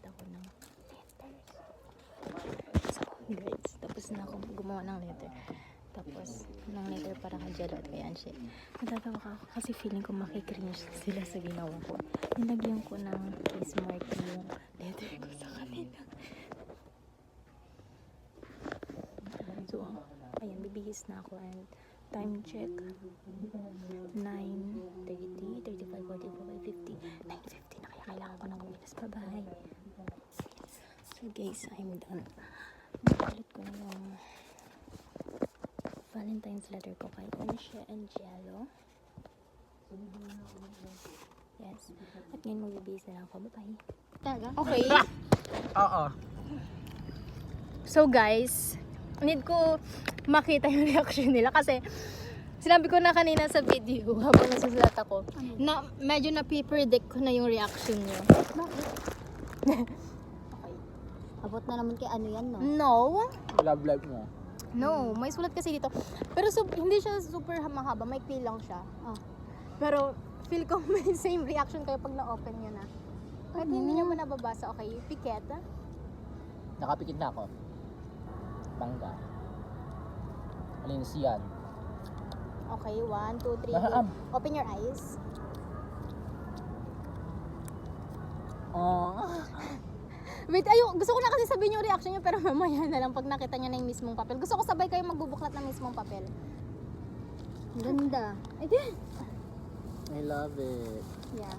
magsusulat ako ng letters. So, guys, tapos na ako gumawa ng letter. Tapos, ng letter para kay Jello at kay Anshe. Natatawa ka ako kasi feeling ko makikringe sila sa ginawa ko. Nilagyan ko ng face mark yung letter ko sa kanila. So, ayan, bibihis na ako and time check 9:30, 35, 44, 50, 9:50 na kaya kailangan ko ng umilas. Bye-bye. So guys, I'm done. Nakulit ko na yung Valentine's letter ko kay Anshe and Jello. Yes. At ngayon magbibihis na lang ako. Bye-bye. Talaga? Okay. Oo. So guys, need ko makita yung reaction nila kasi sinabi ko na kanina sa video habang nasusulat ako na medyo na-predict ko na yung reaction nyo. Abot na naman kay ano yan, no? No. Love life mo. No. May sulat kasi dito. Pero hindi siya super mahaba. Maikli lang siya. Oh. Pero feel ko may same reaction kayo pag na-open nyo na. Kahit hindi nyo mo nababasa, okay? Pikit. Nakapikit na ako. Bangga. Alinis yan. Okay, 1, 2, 3. Maham. Open your eyes. Oh. Wait, gusto ko na kasi sabihin yung reaction nyo pero mamaya na lang pag nakita nyo na yung mismong papel. Gusto ko sabay kayo magbubuklat ng mismong papel. Ganda. I love it. Yeah.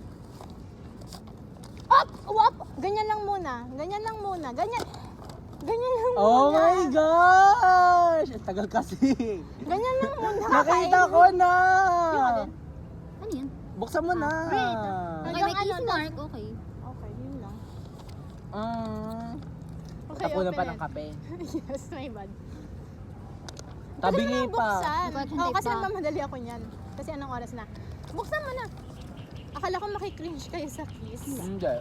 Up! Up! Ganyan lang muna. Ganyan lang muna. Ganyan. Ganyan lang muna. Oh my gosh! Ang tagal kasi. Ganyan lang muna. Nakita ko na! Yung alin? Ano yan? Buksan mo na! Great. Okay, may Hanggang kiss ano, mark. Okay. Okay, yun lang. Okay, Tapunan open pa it. ng kape. Yes, my bad. Tabingi pa. Buksan. Bakit Oo, hindi kasi pa? nagmamadali ako niyan. Kasi anong oras na? Buksan mo na. Akala ko makikringe kayo sa kiss. Hindi.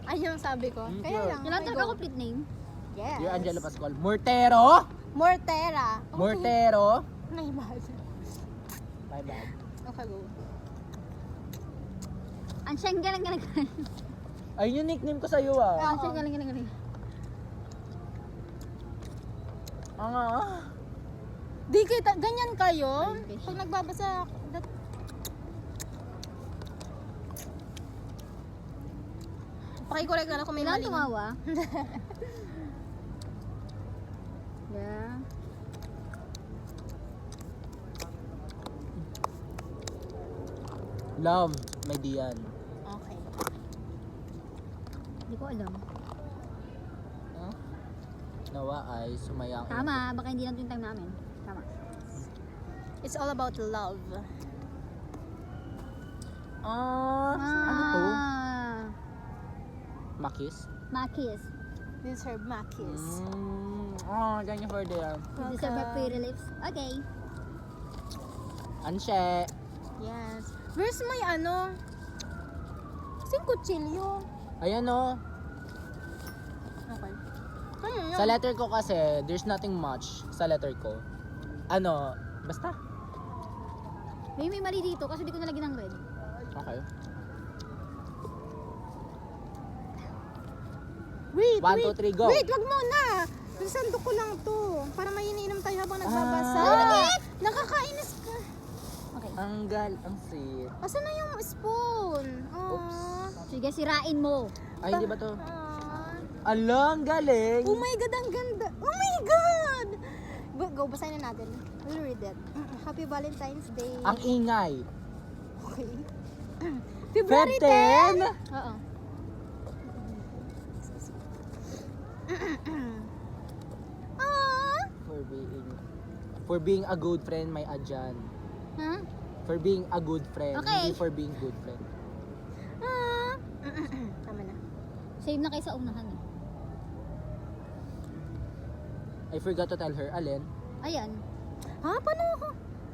Ayun ang sabi ko. Hindi. Kaya lang. Kailangan okay, talaga go. complete name. Yes. Dear Angelo Pascual. Mortero! Mortera. Okay. Mortero! My bad. My bad. Okay, go. Ang siyang galang. Ayun yung nickname ko sa'yo ah. Ang siyang galang. Di kita, ganyan kayo. Ay, fish. Pag nagbabasa, pakicorrect na lang kung may Kailangan mali. tumawa. Yeah. Love, my Dian. Okay. Hindi ko alam. Huh? Nawa ay sumayang. Tama, baka hindi lang ito yung time namin. Tama. It's all about love. Ano to? Makis? Makis. This is her Makis. Thank you for the You deserve my pretty lips. Okay. Anshe. Yes. Where's my ano? Kasing kutsilyo. Ayan o. Okay. Ano yun? Sa letter ko kasi, there's nothing much sa letter ko. Ano, basta. May mali dito kasi di ko nalagyan ng red. Okay. Wait, 1, wait. 2, 3, go. Wait, wag mo na. Sasando ko lang to. Para may iniinom tayo habang nagbabasa. Ah. Nakakainis ka. Okay. Ang sweet. Asan na yung spoon? Oops. Sige, sirain mo. Ay, hindi ba to? Ah. Alang, galing. Oh my God, ang ganda. Oh my God! Go, basahin na natin. We'll read it. Happy Valentine's Day. Ang ingay. Okay. Feb February 10. 10. Oo. Ah! For being a good friend, may adyan. Ha? For being a good friend, Okay. hindi for being good friend. Ah! Tama na. Save na kayo sa unahan eh. I forgot to tell her, Alin. Ayan. Ha? Paano ako?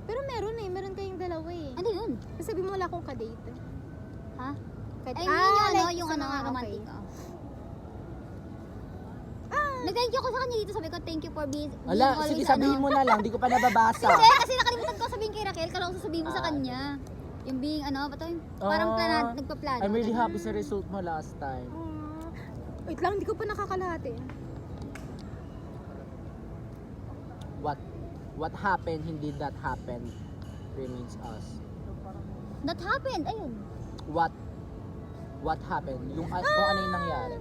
Pero meron eh. Meron kayong dalawa eh. Ano yun? Sabi mo wala akong kadate. Ha? Kad- Ay, yung ano, like yung sa ano, mga romantic. okay. Oh. Nag-thank you ako sa kanya dito. Sabi ko, thank you for being Wala, always, sige sabihin mo na lang, di ko pa nababasa. Hindi, kasi nakalimutan ko sabihin kay Raquel. Kala ko sasabihin mo sa Ah. kanya. Yung being, ano, ba to? Parang Ah, nagpa-plano. I'm really happy sa result mo last time. Wait lang, hindi ko pa nakakalahati. What happened, hindi that happened, remains us. That happened, ayun. What happened? Yung kung ano yung nangyari.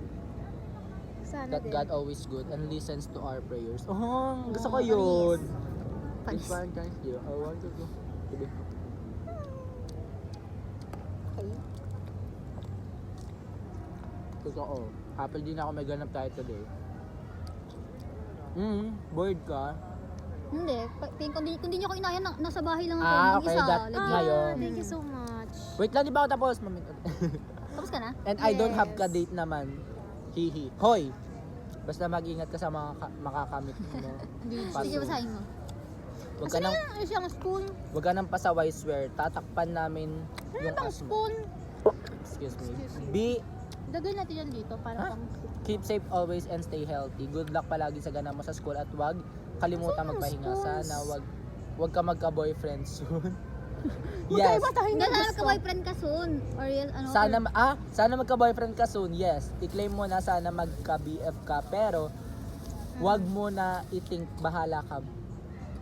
Sana That din. God always good and listens to our prayers. Oh, gusto ko Oh, yun. Panis. This one, guys, you. I want to go. Sige. Okay. Totoo. Happy din ako may ganap tayo today. Bored ka? Hindi, kung di niyo ako inayan, nasa bahay lang ako. Ah, yung okay, isa, that- legit. Ngayon. Thank you so much. Wait lang, di ba ako tapos? Tapos ka na? And I don't have Yes. ka-date naman. Hihi. Hoy! Basta mag-ingat ka sa mga makakamit mo. Sige, basahin mo. Wag ka nang, Ano siyang spoon? wag ka nang pasaway, swear. Tatakpan namin yung Ano as mo. spoon? Excuse me. Excuse me. Be, Dagay natin yan dito para pang... keep safe always and stay healthy. Good luck palagi sa ganang mo sa school at wag kalimutan Saan ang magpahinga. spoons? Sana wag ka magka-boyfriend soon. Huwag Yes. tayo matahin Hindi, ng sana gusto. ka-boyfriend ka soon. Or yun, ano, Sana magka-boyfriend ka soon. Yes. I-claim mo na sana magka-BF ka pero wag mo na i-think bahala ka.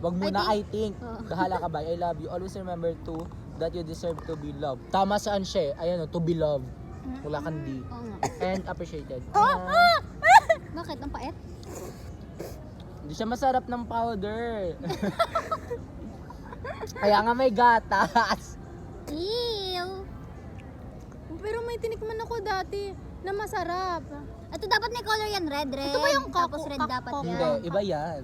Wag mo na I think. Oo. Bahala ka ba? I love you. Always remember to that you deserve to be loved. Tama saan siya? Ayan o, to be loved. Wala kang D. Oo nga. And appreciated. Bakit? Ang pait? Hindi siya masarap ng powder. Kaya nga may gatas. Ew! Pero may tinikman ako dati na masarap. Ito dapat may color yan, red. Ito ba yung Tapos kako- red kako- dapat Hindi, yan. iba yan.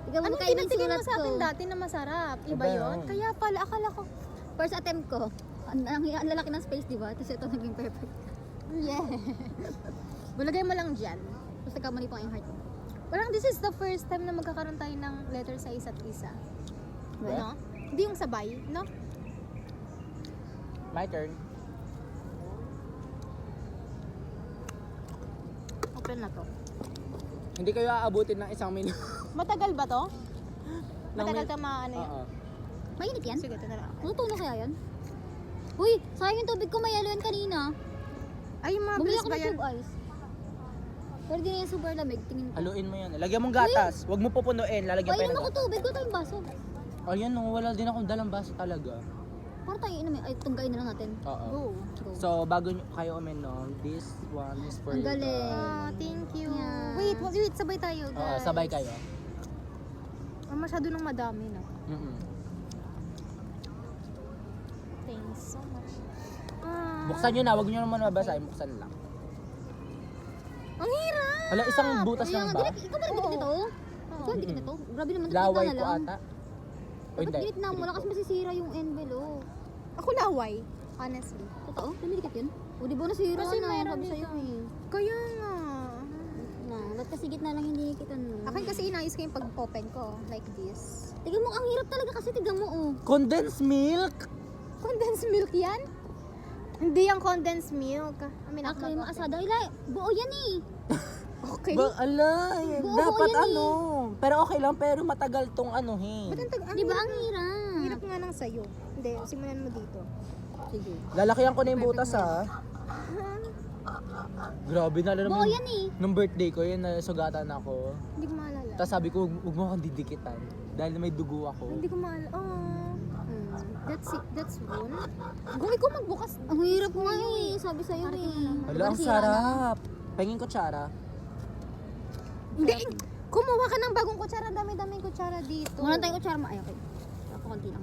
Ikaw mo Anong kainin pinatigil mo sulat sa akin ko. dati na masarap? Iba Iba yun? yun. Kaya pala, akala ko... First attempt ko. Ang lalaki ng space, di ba? Tapos ito naging perfect. Yeah. Bulagay mo lang dyan. Tapos nagkamali pa ang heart mo. Parang this is the first time na magkakaroon tayo ng letter sa isa't isa. What? No? Hindi yung sabay, no? My turn. Open na to. Hindi kayo aabutin ng isang minuto. Matagal ba to? Ng Matagal min- ka maano yun? Oo. Mainit yan? Sige, ito na lang. Ano tulo kaya yan? Uy, sayang yung tubig ko, may yellow yan kanina. Ay, Bumili mabilis ako ba ng yan? tube ice. Pero di na yan super lamig, tingin ko. Haluin mo yan. Lagyan mong gatas. Huwag mo pupunuin. Lalagyan pa Ay, yan ng inom ako gatas. tubig, wala tayong baso. Ayan, no, wala din akong dalang baso talaga. Para tayo inom, ay tunggain na lang natin. Oo. Go. Go. So, bago kayo uminom, this one is for Ang you galing. guys. Ah, thank you. Yeah. Wait, sabay tayo, guys. Oo, sabay kayo. Masyado nang madami, no? Mm-mm. Thanks so much. Buksan nyo na, huwag nyo naman mabasahin. Buksan lang. Ang hirap! Hala, isang butas Kaya lang nga, ba? ikaw ba nagdikit nito? Ikaw nagdikit nito? Grabe naman, dikit Laway na ko lang. ata. O Dapat hindi. ginit na mo lang kasi masisira yung envelope. Ako laway, honestly. Totoo? Dumidikit yun? O di ba nasira Kasi na? meron Sabi sa'yo dito. eh. Kaya nga. Na, ba't kasi gitna lang hindi kita no? Akin kasi inayos ko yung pag-open ko. Like this. Tignan mo, ang hirap talaga kasi tignan mo oh. Condensed milk? Condensed milk yan? Hindi yung condensed milk. Amin ako Akay mag-open. maasada. Ila, buo yan eh. Okay. Ba, ala, Buo dapat yan eh. ano. Pero okay lang, pero matagal tong anuhin. Ba't ang Di ba ang hirap? hirap nga ng sayo? Hindi, simulan mo dito. Sige. Lalakihan ko na yung butas ha. Grabe na alam Buo mo. yan eh. Nung birthday ko, yun nasugatan ako. Hindi ko maalala. Tapos sabi ko, huwag mo akong didikitan. Dahil may dugo ako. Hindi ko maalala. Oh. That's one. Gawin ko magbukas. Ang hirap nga eh. Sabi sa'yo eh. Hala, ang sarap. Pengin ko tsara. Hindi. Kumuha ka ng bagong kutsara. Dami-daming kutsara dito. Wala tayong kutsara. Ay, okay. Ako konti lang.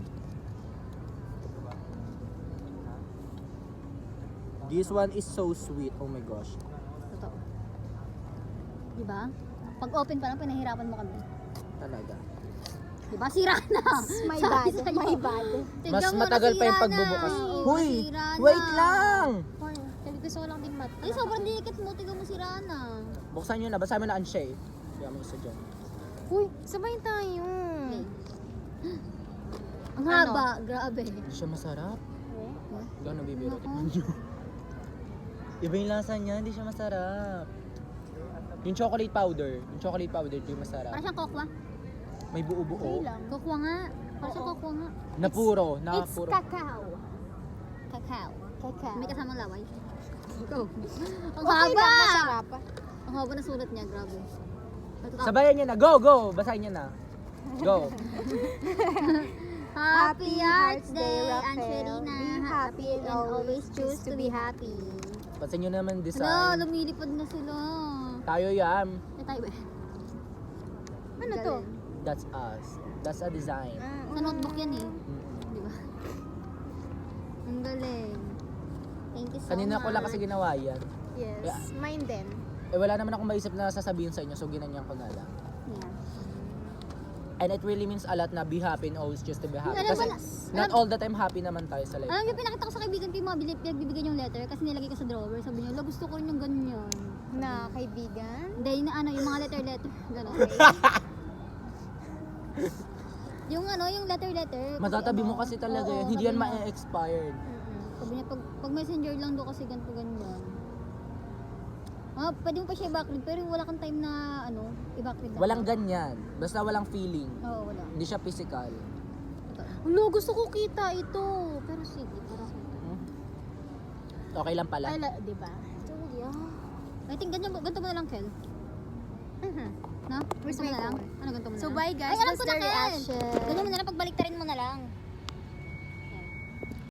This one is so sweet. Oh my gosh. Totoo. Di ba? Pag open pa lang, pinahirapan mo kami. Talaga. Di ba? Sira na. My Sabi bad. sa'yo. My bad. Tignan Mas mo, matagal pa yung nasira pagbubukas. na. Oo, Huy! nasira na. Wait lang! Sabi gusto ko lang din mat. Ay, sobrang dikit mo. Tignan mo, sira na. Buksan nyo na. Basahin mo na ang shade. Kaya mo isa dyan. Uy, sabay tayo. Okay. Ang Ano? haba. Grabe. Hindi siya masarap. Eh? Gano'n bibiro. Tignan nyo. Iba yung lasa niya. Hindi siya masarap. Yung chocolate powder. Yung chocolate powder, di masarap. Parang siyang kokwa. May Okay buo-buo. lang. Kokwa nga. Parang siyang kokwa nga. Na puro. Na It's puro. cacao. Cacao. Cacao. May kasamang laway. Go. Ang Okay haba! lang, masarap. Ang haba na sulat niya, grabe. Sabayan niya na. Go, go! Basahin niya na. Go. Happy Hearts Day, Rafael. Angelina. Be Happy and always choose to be happy. Pansin niyo naman Ano, design. lumilipad na sila. Tayo yan. Eh, tayo ba? Ano to? That's us. That's a design. Sa notebook yan eh. Mm. Di ba? Ang galing. Thank you so Kanina much. ko lang kasi ginawa yan. Yes. Yeah. Mine din. Eh wala naman akong maisip na sasabihin sa inyo, so ginanyan ko na lang. Yeah. And it really means a lot na be happy and always just to be happy. Alam Kasi mo not all the time happy naman tayo sa life. Alam niyo, pinakita ko sa kaibigan ko yung mga pinagbibigyan yung letter kasi nilagay ko sa drawer. Sabi niya, "Lo, gusto ko rin yung ganyan." Na kaibigan. Hindi, na ano, yung mga letter. Gano'n. Yung ano, yung letter. Matatabi mo ano, kasi talaga oo, yan. Hindi yan sabi niya. ma-expired. Sabi niya, pag messenger lang do kasi ganito ganyan. Pwede mo pa siya i-backread, pero wala kang time na, ano, i-backread. Walang ganyan. Basta walang feeling. Oo, wala. Hindi siya physical. Ano, gusto ko kita ito. Pero sige, para kita. Okay lang pala. Di ba? Told ya. I think ganito mo na lang, Kel. No? Where's Ganito mo my na lang? phone? Ano, ganito mo na So lang? bye guys, Ay, alam that's ko the na, Kel. reaction. Ganyan mo na lang, pagbaliktarin mo na lang.